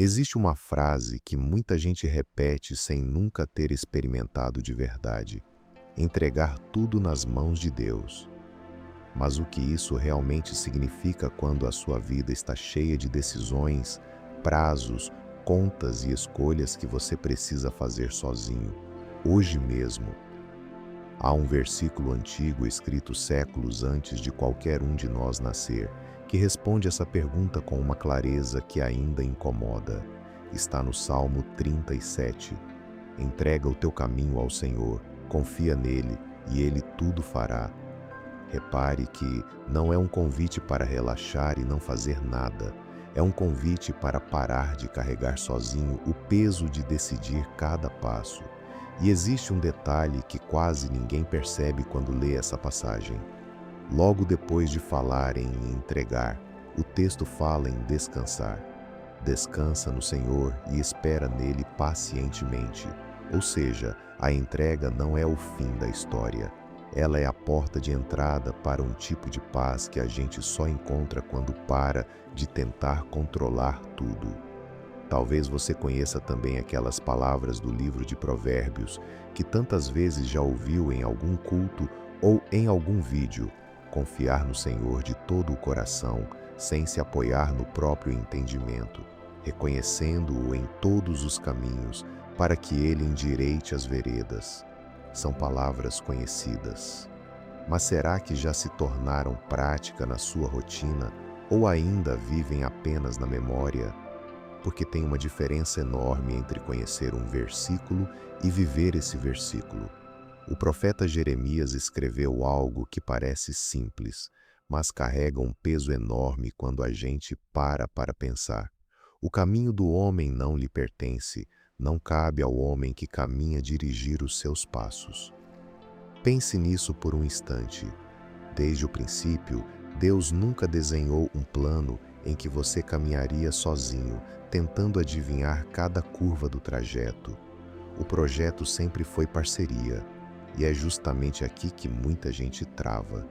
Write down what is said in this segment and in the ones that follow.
Existe uma frase que muita gente repete sem nunca ter experimentado de verdade: entregar tudo nas mãos de Deus. Mas o que isso realmente significa quando a sua vida está cheia de decisões, prazos, contas e escolhas que você precisa fazer sozinho, hoje mesmo? Há um versículo antigo escrito séculos antes de qualquer um de nós nascer, que responde essa pergunta com uma clareza que ainda incomoda. Está no Salmo 37. Entrega o teu caminho ao Senhor, confia nele e ele tudo fará. Repare que não é um convite para relaxar e não fazer nada. É um convite para parar de carregar sozinho o peso de decidir cada passo. E existe um detalhe que quase ninguém percebe quando lê essa passagem. Logo depois de falar em entregar, o texto fala em descansar. Descansa no Senhor e espera nele pacientemente. Ou seja, a entrega não é o fim da história. Ela é a porta de entrada para um tipo de paz que a gente só encontra quando para de tentar controlar tudo. Talvez você conheça também aquelas palavras do livro de Provérbios que tantas vezes já ouviu em algum culto ou em algum vídeo. Confiar no Senhor de todo o coração, sem se apoiar no próprio entendimento, reconhecendo-o em todos os caminhos, para que ele endireite as veredas. São palavras conhecidas. Mas será que já se tornaram prática na sua rotina ou ainda vivem apenas na memória? Porque tem uma diferença enorme entre conhecer um versículo e viver esse versículo. O profeta Jeremias escreveu algo que parece simples, mas carrega um peso enorme quando a gente para pensar. O caminho do homem não lhe pertence, não cabe ao homem que caminha dirigir os seus passos. Pense nisso por um instante. Desde o princípio, Deus nunca desenhou um plano em que você caminharia sozinho, tentando adivinhar cada curva do trajeto. O projeto sempre foi parceria, e é justamente aqui que muita gente trava,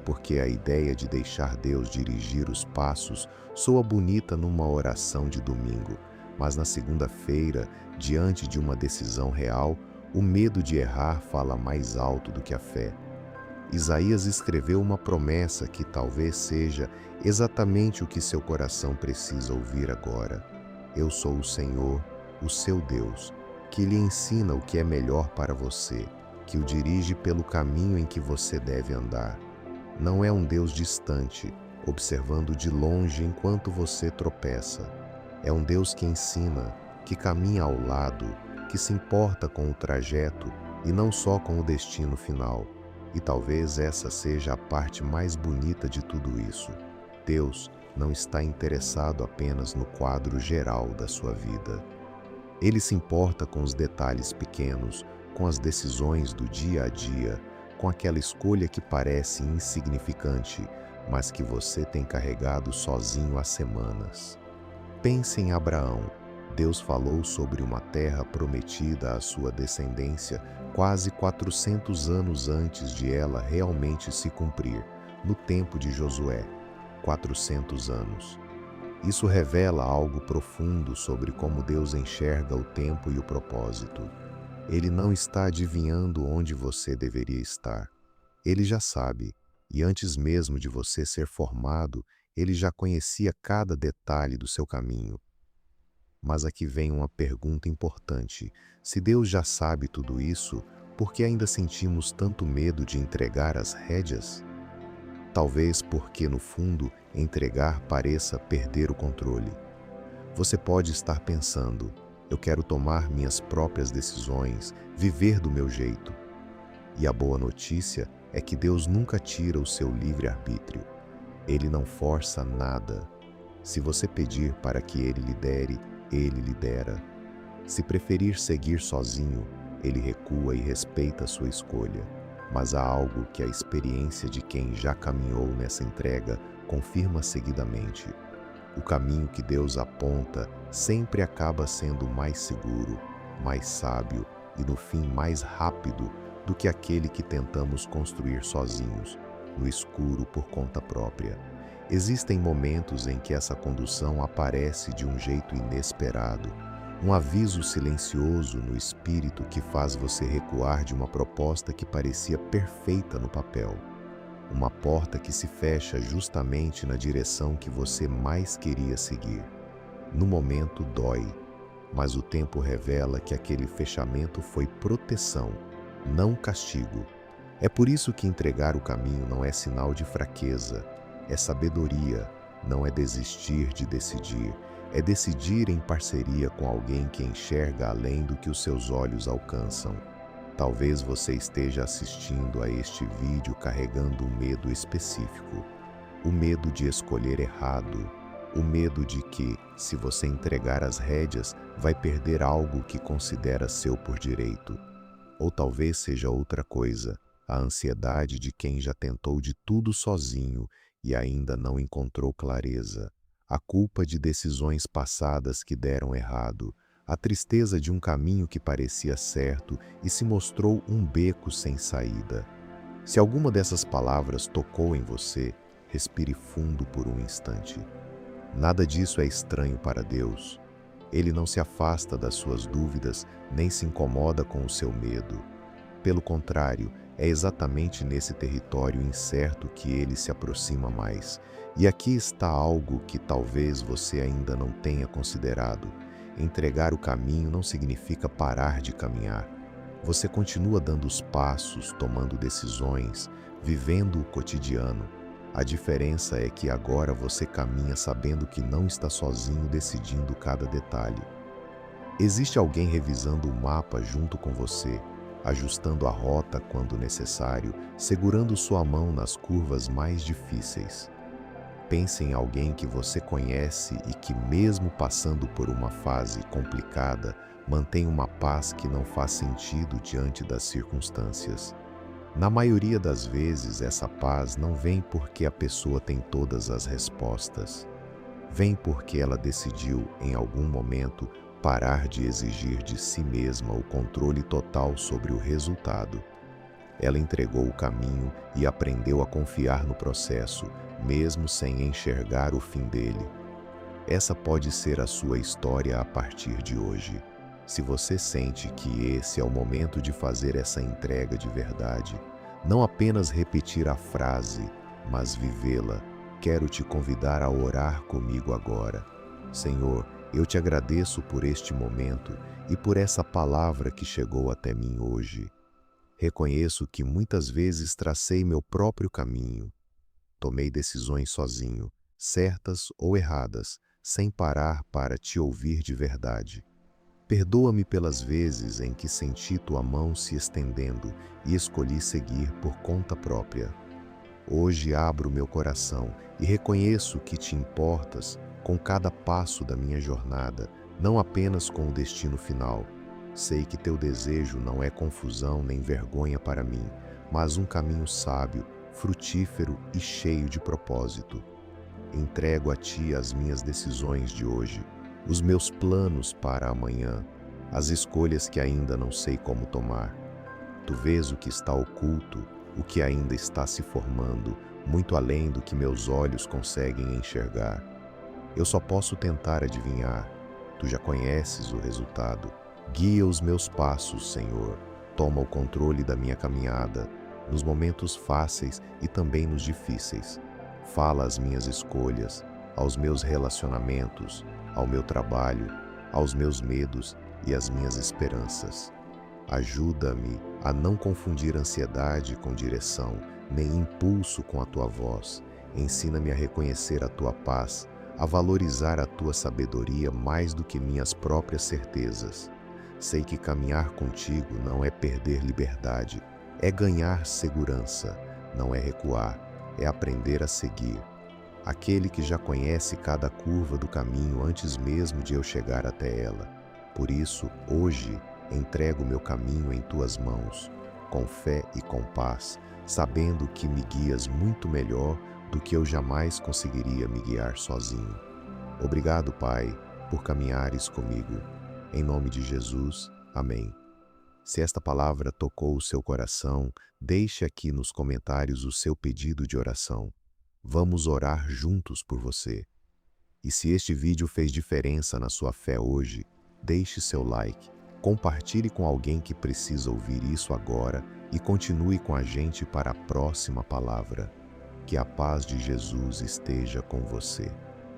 porque a ideia de deixar Deus dirigir os passos soa bonita numa oração de domingo, mas na segunda-feira, diante de uma decisão real, o medo de errar fala mais alto do que a fé. Isaías escreveu uma promessa que talvez seja exatamente o que seu coração precisa ouvir agora. Eu sou o Senhor, o seu Deus, que lhe ensina o que é melhor para você, que o dirige pelo caminho em que você deve andar. Não é um Deus distante, observando de longe enquanto você tropeça. É um Deus que ensina, que caminha ao lado, que se importa com o trajeto e não só com o destino final. E talvez essa seja a parte mais bonita de tudo isso. Deus não está interessado apenas no quadro geral da sua vida. Ele se importa com os detalhes pequenos, com as decisões do dia a dia, com aquela escolha que parece insignificante, mas que você tem carregado sozinho há semanas. Pense em Abraão. Deus falou sobre uma terra prometida à sua descendência quase 400 anos antes de ela realmente se cumprir, no tempo de Josué. 400 anos. Isso revela algo profundo sobre como Deus enxerga o tempo e o propósito. Ele não está adivinhando onde você deveria estar. Ele já sabe, e antes mesmo de você ser formado, ele já conhecia cada detalhe do seu caminho. Mas aqui vem uma pergunta importante. Se Deus já sabe tudo isso, por que ainda sentimos tanto medo de entregar as rédeas? Talvez porque, no fundo, entregar pareça perder o controle. Você pode estar pensando: eu quero tomar minhas próprias decisões, viver do meu jeito. E a boa notícia é que Deus nunca tira o seu livre-arbítrio. Ele não força nada. Se você pedir para que Ele lidere, Ele lidera. Se preferir seguir sozinho, Ele recua e respeita a sua escolha. Mas há algo que a experiência de quem já caminhou nessa entrega confirma seguidamente. O caminho que Deus aponta sempre acaba sendo mais seguro, mais sábio e, no fim, mais rápido do que aquele que tentamos construir sozinhos, no escuro por conta própria. Existem momentos em que essa condução aparece de um jeito inesperado, um aviso silencioso no espírito que faz você recuar de uma proposta que parecia perfeita no papel. Uma porta que se fecha justamente na direção que você mais queria seguir. No momento dói, mas o tempo revela que aquele fechamento foi proteção, não castigo. É por isso que entregar o caminho não é sinal de fraqueza, é sabedoria, não é desistir de decidir, é decidir em parceria com alguém que enxerga além do que os seus olhos alcançam. Talvez você esteja assistindo a este vídeo carregando um medo específico, o medo de escolher errado, o medo de que, se você entregar as rédeas, vai perder algo que considera seu por direito. Ou talvez seja outra coisa, a ansiedade de quem já tentou de tudo sozinho e ainda não encontrou clareza, a culpa de decisões passadas que deram errado, a tristeza de um caminho que parecia certo e se mostrou um beco sem saída. Se alguma dessas palavras tocou em você, respire fundo por um instante. Nada disso é estranho para Deus. Ele não se afasta das suas dúvidas, nem se incomoda com o seu medo. Pelo contrário, é exatamente nesse território incerto que ele se aproxima mais. E aqui está algo que talvez você ainda não tenha considerado. Entregar o caminho não significa parar de caminhar. Você continua dando os passos, tomando decisões, vivendo o cotidiano. A diferença é que agora você caminha sabendo que não está sozinho decidindo cada detalhe. Existe alguém revisando o mapa junto com você, ajustando a rota quando necessário, segurando sua mão nas curvas mais difíceis. Pense em alguém que você conhece e que, mesmo passando por uma fase complicada, mantém uma paz que não faz sentido diante das circunstâncias. Na maioria das vezes, essa paz não vem porque a pessoa tem todas as respostas. Vem porque ela decidiu, em algum momento, parar de exigir de si mesma o controle total sobre o resultado. Ela entregou o caminho e aprendeu a confiar no processo, mesmo sem enxergar o fim dele. Essa pode ser a sua história a partir de hoje. Se você sente que esse é o momento de fazer essa entrega de verdade, não apenas repetir a frase, mas vivê-la, quero te convidar a orar comigo agora. Senhor, eu te agradeço por este momento e por essa palavra que chegou até mim hoje. Reconheço que muitas vezes tracei meu próprio caminho. Tomei decisões sozinho, certas ou erradas, sem parar para te ouvir de verdade. Perdoa-me pelas vezes em que senti tua mão se estendendo e escolhi seguir por conta própria. Hoje abro meu coração e reconheço que te importas com cada passo da minha jornada, não apenas com o destino final. Sei que teu desejo não é confusão nem vergonha para mim, mas um caminho sábio, frutífero e cheio de propósito. Entrego a ti as minhas decisões de hoje, os meus planos para amanhã, as escolhas que ainda não sei como tomar. Tu vês o que está oculto, o que ainda está se formando, muito além do que meus olhos conseguem enxergar. Eu só posso tentar adivinhar. Tu já conheces o resultado. Guia os meus passos, Senhor. Toma o controle da minha caminhada, nos momentos fáceis e também nos difíceis. Fala às minhas escolhas, aos meus relacionamentos, ao meu trabalho, aos meus medos e às minhas esperanças. Ajuda-me a não confundir ansiedade com direção, nem impulso com a tua voz. Ensina-me a reconhecer a tua paz, a valorizar a tua sabedoria mais do que minhas próprias certezas. Sei que caminhar contigo não é perder liberdade, é ganhar segurança, não é recuar, é aprender a seguir. Aquele que já conhece cada curva do caminho antes mesmo de eu chegar até ela. Por isso, hoje, entrego meu caminho em tuas mãos, com fé e com paz, sabendo que me guias muito melhor do que eu jamais conseguiria me guiar sozinho. Obrigado, Pai, por caminhares comigo. Em nome de Jesus, amém. Se esta palavra tocou o seu coração, deixe aqui nos comentários o seu pedido de oração. Vamos orar juntos por você. E se este vídeo fez diferença na sua fé hoje, deixe seu like, compartilhe com alguém que precisa ouvir isso agora e continue com a gente para a próxima palavra. Que a paz de Jesus esteja com você.